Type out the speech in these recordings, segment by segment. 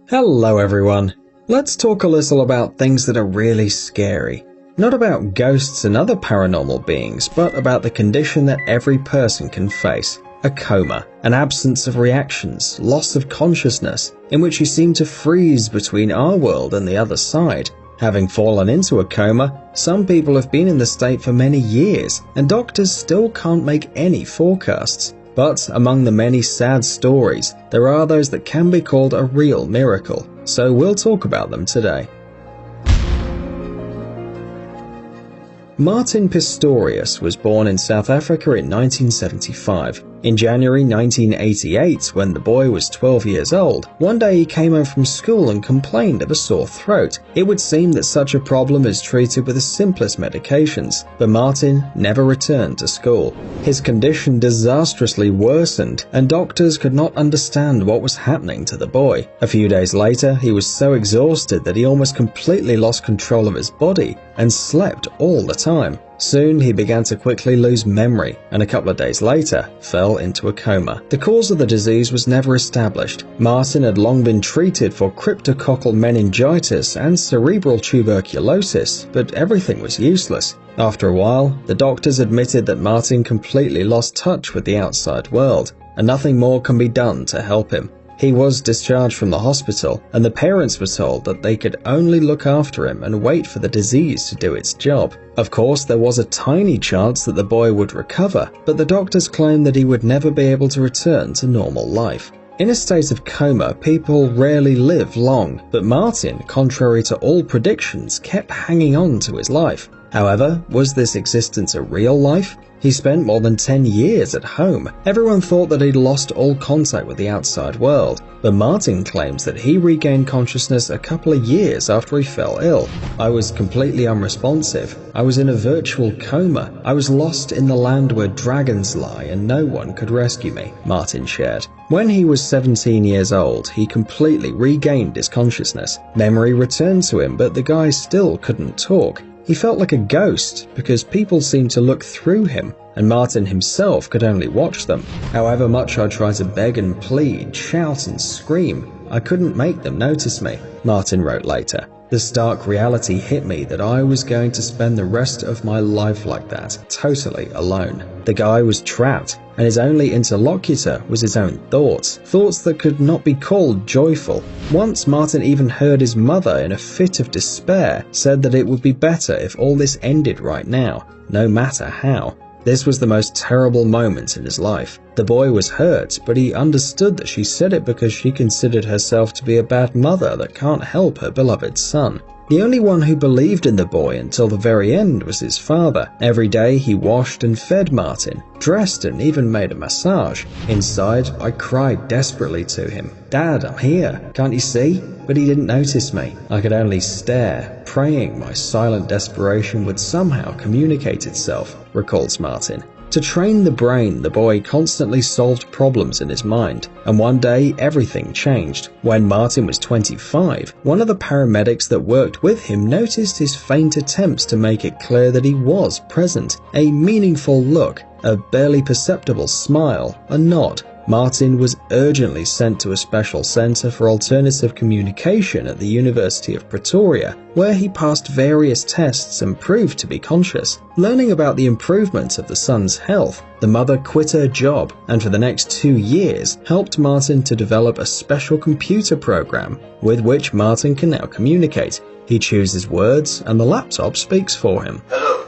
Hello everyone. Let's talk a little about things that are really scary. Not about ghosts and other paranormal beings, but about the condition that every person can face. A coma, an absence of reactions, loss of consciousness, in which you seem to freeze between our world and the other side. Having fallen into a coma, some people have been in the state for many years, and doctors still can't make any forecasts. But among the many sad stories, there are those that can be called a real miracle, so we'll talk about them today. Martin Pistorius was born in South Africa in 1975. In January 1988, when the boy was 12 years old, one day he came home from school and complained of a sore throat. It would seem that such a problem is treated with the simplest medications, but Martin never returned to school. His condition disastrously worsened, and doctors could not understand what was happening to the boy. A few days later, he was so exhausted that he almost completely lost control of his body and slept all the time. Soon he began to quickly lose memory, and a couple of days later fell into a coma. The cause of the disease was never established. Martin had long been treated for cryptococcal meningitis and cerebral tuberculosis, but everything was useless. After a while, the doctors admitted that Martin completely lost touch with the outside world, and nothing more can be done to help him. He was discharged from the hospital, and the parents were told that they could only look after him and wait for the disease to do its job. Of course, there was a tiny chance that the boy would recover, but the doctors claimed that he would never be able to return to normal life. In a state of coma, people rarely live long, but Martin, contrary to all predictions, kept hanging on to his life. However, was this existence a real life? He spent more than 10 years at home. Everyone thought that he'd lost all contact with the outside world, but Martin claims that he regained consciousness a couple of years after he fell ill. "I was completely unresponsive. I was in a virtual coma. I was lost in the land where dragons lie and no one could rescue me," Martin shared. When he was 17 years old, he completely regained his consciousness. Memory returned to him, but the guy still couldn't talk. He felt like a ghost because people seemed to look through him, and Martin himself could only watch them. "However much I tried to beg and plead, shout and scream, I couldn't make them notice me," Martin wrote later. "The stark reality hit me that I was going to spend the rest of my life like that, totally alone." The guy was trapped, and his only interlocutor was his own thoughts that could not be called joyful. Once Martin even heard his mother, in a fit of despair, said that it would be better if all this ended right now, no matter how. This was the most terrible moment in his life. The boy was hurt, but he understood that she said it because she considered herself to be a bad mother that can't help her beloved son. The only one who believed in the boy until the very end was his father. Every day he washed and fed Martin, dressed and even made a massage. Inside, I cried desperately to him. "Dad, I'm here. Can't you see?" But he didn't notice me. I could only stare, praying my silent desperation would somehow communicate itself, recalls Martin. To train the brain, the boy constantly solved problems in his mind, and one day everything changed. When Martin was 25, one of the paramedics that worked with him noticed his faint attempts to make it clear that he was present. A meaningful look, a barely perceptible smile, a nod. Martin was urgently sent to a special center for alternative communication at the University of Pretoria, where he passed various tests and proved to be conscious. Learning about the improvement of the son's health, the mother quit her job and for the next 2 years helped Martin to develop a special computer program with which Martin can now communicate. He chooses words and the laptop speaks for him. "Hello,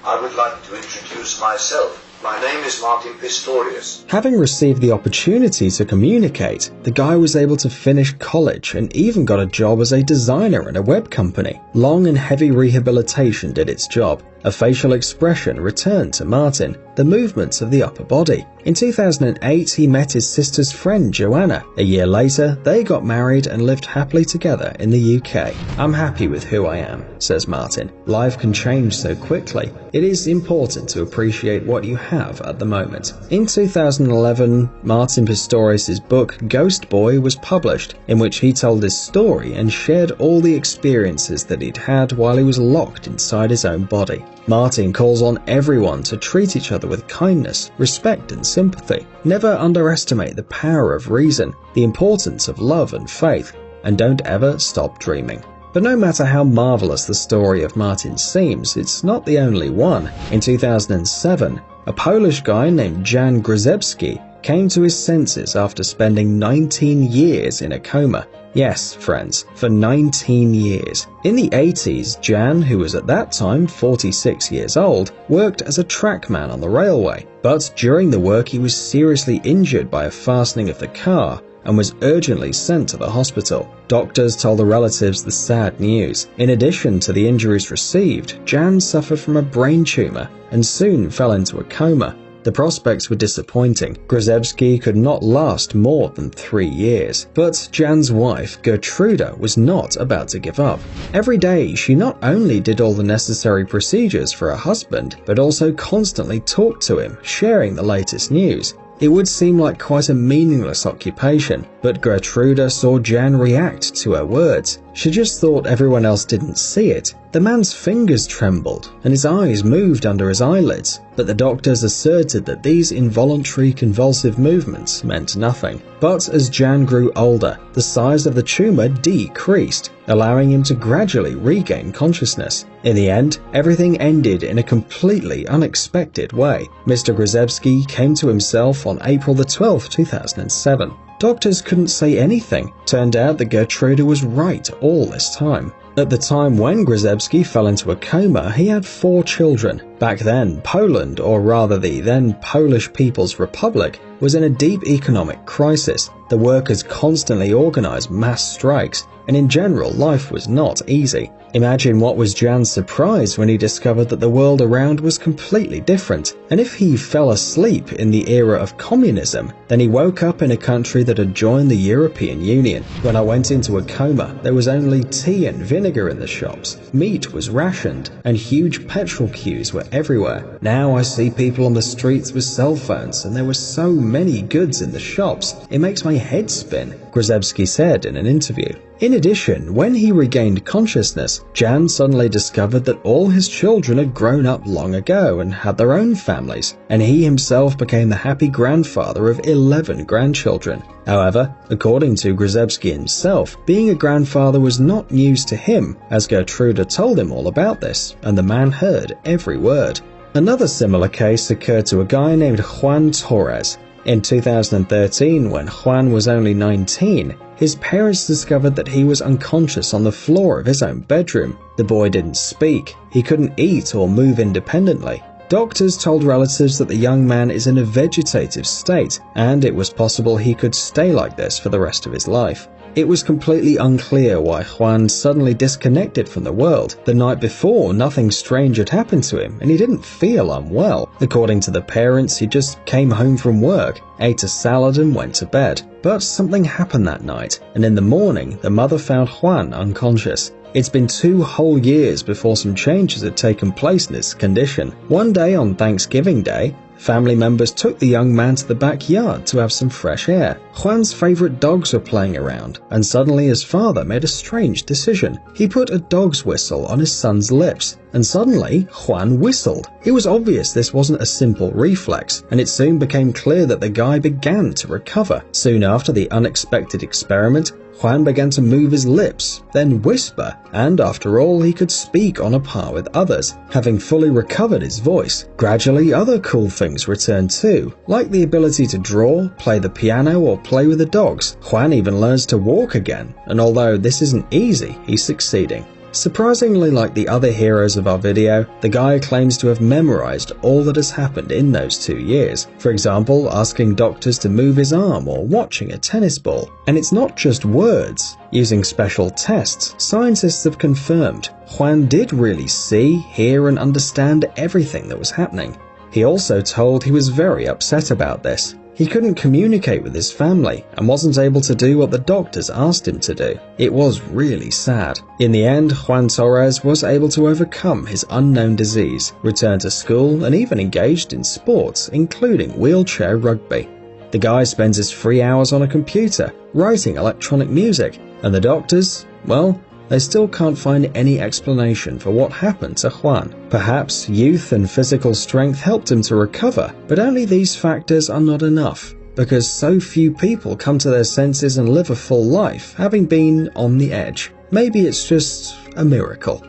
I would like to introduce myself. My name is Martin Pistorius." Having received the opportunity to communicate, the guy was able to finish college and even got a job as a designer in a web company. Long and heavy rehabilitation did its job. A facial expression returned to Martin, the movements of the upper body. In 2008, he met his sister's friend Joanna. A year later, they got married and lived happily together in the UK. "I'm happy with who I am," says Martin. "Life can change so quickly. It is important to appreciate what you have at the moment." In 2011, Martin Pistorius' book Ghost Boy was published, in which he told his story and shared all the experiences that he'd had while he was locked inside his own body. Martin calls on everyone to treat each other with kindness, respect and sympathy. Never underestimate the power of reason, the importance of love and faith. and don't ever stop dreaming. But no matter how marvelous the story of Martin seems, it's not the only one. In 2007, a Polish guy named Jan Grzebski came to his senses after spending 19 years in a coma. Yes, friends, for 19 years. In the 80s, Jan, who was at that time 46 years old, worked as a trackman on the railway. But during the work he was seriously injured by a fastening of the car and was urgently sent to the hospital. Doctors told the relatives the sad news. In addition to the injuries received, Jan suffered from a brain tumor and soon fell into a coma. The prospects were disappointing. Grzebski could not last more than 3 years. But Jan's wife, Gertruda, was not about to give up. Every day, she not only did all the necessary procedures for her husband, but also constantly talked to him, sharing the latest news. It would seem like quite a meaningless occupation, but Gertruda saw Jan react to her words. She just thought everyone else didn't see it. The man's fingers trembled and his eyes moved under his eyelids, but the doctors asserted that these involuntary convulsive movements meant nothing. But as Jan grew older, the size of the tumor decreased, allowing him to gradually regain consciousness. In the end, everything ended in a completely unexpected way. Mr. Grzebski came to himself on April 12, 2007. Doctors couldn't say anything. Turned out that Gertruda was right all this time. At the time when Grzebski fell into a coma, he had 4 children. Back then, Poland, or rather the then Polish People's Republic, was in a deep economic crisis. The workers constantly organized mass strikes, and in general, life was not easy. Imagine what was Jan's surprise when he discovered that the world around was completely different. And if he fell asleep in the era of communism, then he woke up in a country that had joined the European Union. When I went into a coma, there was only tea and vinegar in the shops, meat was rationed, and huge petrol queues were everywhere. Now I see people on the streets with cell phones, and there were so many goods in the shops, it makes my head spin, Grzebski said in an interview. In addition, when he regained consciousness, Jan suddenly discovered that all his children had grown up long ago and had their own families, and he himself became the happy grandfather of 11 grandchildren. However, according to Grzebski himself, being a grandfather was not news to him, as Gertruda told him all about this, and the man heard every word. Another similar case occurred to a guy named Juan Torres. In 2013, when Juan was only 19, his parents discovered that he was unconscious on the floor of his own bedroom. The boy didn't speak, he couldn't eat or move independently. Doctors told relatives that the young man is in a vegetative state, and it was possible he could stay like this for the rest of his life. It was completely unclear why Juan suddenly disconnected from the world. The night before, nothing strange had happened to him, and he didn't feel unwell. According to the parents, he just came home from work, ate a salad and went to bed. But something happened that night, and in the morning, the mother found Juan unconscious. It's been 2 whole years before some changes had taken place in his condition. One day on Thanksgiving Day, family members took the young man to the backyard to have some fresh air. Juan's favorite dogs were playing around, and suddenly his father made a strange decision. He put a dog's whistle on his son's lips, and suddenly Juan whistled. It was obvious this wasn't a simple reflex, and it soon became clear that the guy began to recover. Soon after the unexpected experiment, Juan began to move his lips, then whisper, and after all, he could speak on a par with others, having fully recovered his voice. Gradually, other cool things returned too, like the ability to draw, play the piano, or play with the dogs. Juan even learns to walk again, and although this isn't easy, he's succeeding. Surprisingly, like the other heroes of our video, the guy claims to have memorized all that has happened in those 2 years. For example, asking doctors to move his arm or watching a tennis ball. And it's not just words. Using special tests, scientists have confirmed Juan did really see, hear and understand everything that was happening. He also told he was very upset about this. He couldn't communicate with his family and wasn't able to do what the doctors asked him to do. It was really sad. In the end, Juan Torres was able to overcome his unknown disease, return to school, and even engaged in sports, including wheelchair rugby. The guy spends his free hours on a computer, writing electronic music, and the doctors, well, they still can't find any explanation for what happened to Juan. Perhaps youth and physical strength helped him to recover, but only these factors are not enough. because so few people come to their senses and live a full life, having been on the edge. Maybe it's just a miracle.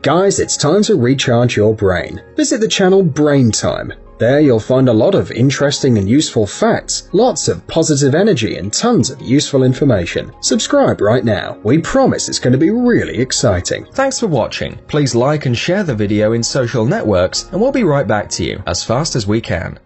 Guys, it's time to recharge your brain. Visit the channel Brain Time. There you'll find a lot of interesting and useful facts, lots of positive energy and tons of useful information. Subscribe right now. We promise it's going to be really exciting. Thanks for watching. Please like and share the video in social networks and we'll be right back to you as fast as we can.